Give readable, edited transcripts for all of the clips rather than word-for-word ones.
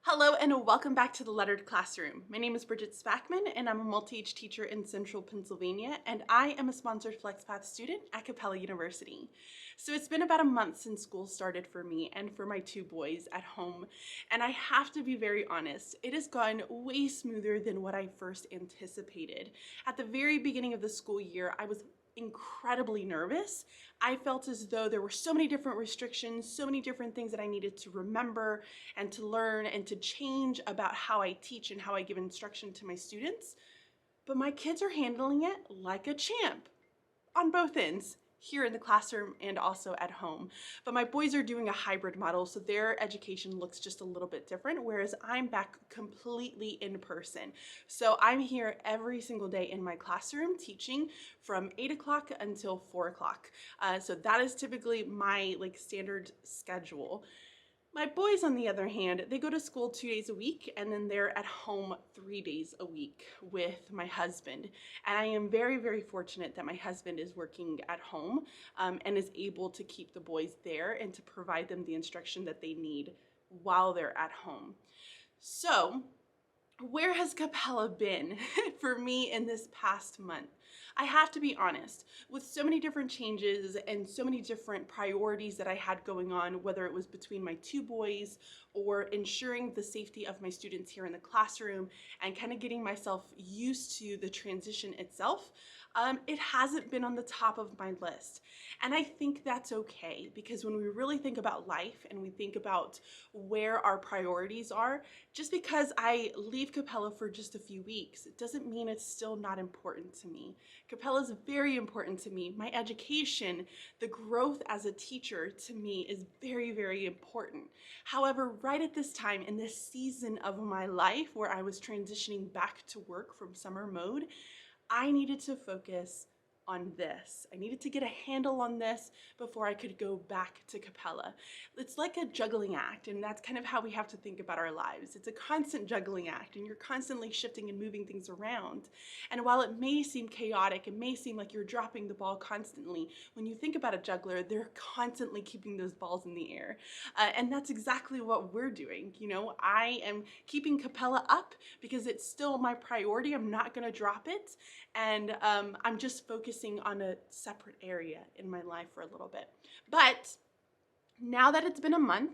Hello and welcome back to the Lettered Classroom. My name is Bridget Spackman and I'm a multi-age teacher in Central Pennsylvania, and I am a sponsored FLEXPATH student at Capella University. So it's been about a month since school started for me and for my two boys at home, and I have to be very honest, it has gone way smoother than what I first anticipated. At the very beginning of the school year, I was incredibly nervous. I felt as though there were so many different restrictions, so many different things that I needed to remember and to learn and to change about how I teach and how I give instruction to my students. But my kids are handling it like a champ on both ends, here in the classroom and also at home. But my boys are doing a hybrid model, so their education looks just a little bit different, whereas I'm back completely in person. So I'm here every single day in my classroom teaching from 8 o'clock until 4 o'clock. So that is typically my standard schedule. My boys, on the other hand, they go to school 2 days a week and then they're at home 3 days a week with my husband. And I am very, very fortunate that my husband is working at home and is able to keep the boys there and to provide them the instruction that they need while they're at home. So, where has Capella been for me in this past month? I have to be honest, with so many different changes and so many different priorities that I had going on, whether it was between my two boys or ensuring the safety of my students here in the classroom and kind of getting myself used to the transition itself, it hasn't been on the top of my list. And I think that's okay, because when we really think about life and we think about where our priorities are, just because I leave Capella for just a few weeks, it doesn't mean it's still not important to me. Capella is very important to me. My education, the growth as a teacher to me is very, very important. However, right at this time in this season of my life where I was transitioning back to work from summer mode, I needed to focus on this. I needed to get a handle on this before I could go back to Capella. It's like a juggling act, and that's kind of how we have to think about our lives. It's a constant juggling act, and you're constantly shifting and moving things around. And while it may seem chaotic, it may seem like you're dropping the ball constantly, when you think about a juggler, they're constantly keeping those balls in the air. And that's exactly what we're doing. You know, I am keeping Capella up because it's still my priority. I'm not gonna drop it. And I'm just focusing on a separate area in my life for a little bit. But now that it's been a month,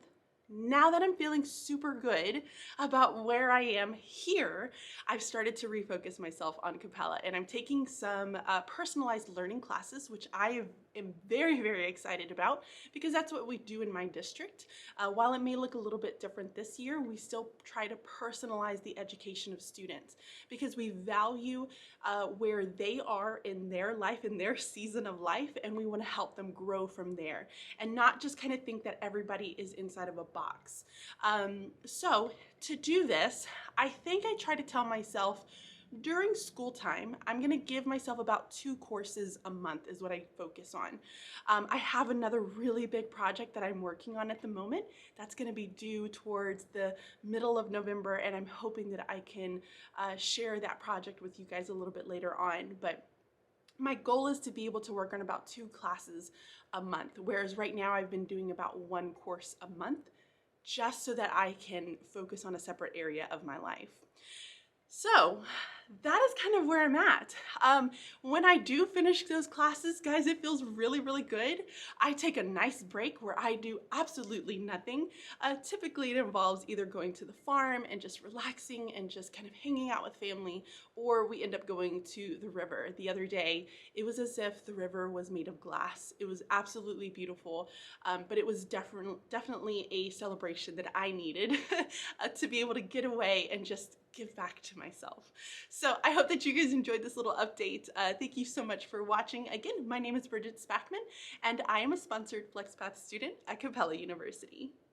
now that I'm feeling super good about where I am here, I've started to refocus myself on Capella, and I'm taking some personalized learning classes, which I am very, very excited about, because that's what we do in my district. While it may look a little bit different this year, we still try to personalize the education of students, because we value where they are in their life, in their season of life, and we want to help them grow from there, and not just kind of think that everybody is inside of a box. So to do this, I think I try to tell myself during school time, I'm gonna give myself about 2 courses a month is what I focus on. I have another really big project that I'm working on at the moment that's gonna be due towards the middle of November, and I'm hoping that I can share that project with you guys a little bit later on. But my goal is to be able to work on about 2 classes a month, whereas right now I've been doing about 1 course a month, just so that I can focus on a separate area of my life. So that is kind of where I'm at. When I do finish those classes, guys, it feels really, really good. I take a nice break where I do absolutely nothing. Typically it involves either going to the farm and just relaxing and just kind of hanging out with family, or we end up going to the river. The other day, it was as if the river was made of glass. It was absolutely beautiful, but it was definitely a celebration that I needed to be able to get away and just give back to myself. So I hope that you guys enjoyed this little update. Thank you so much for watching. Again, my name is Bridget Spackman, and I am a sponsored FLEXPATH student at Capella University.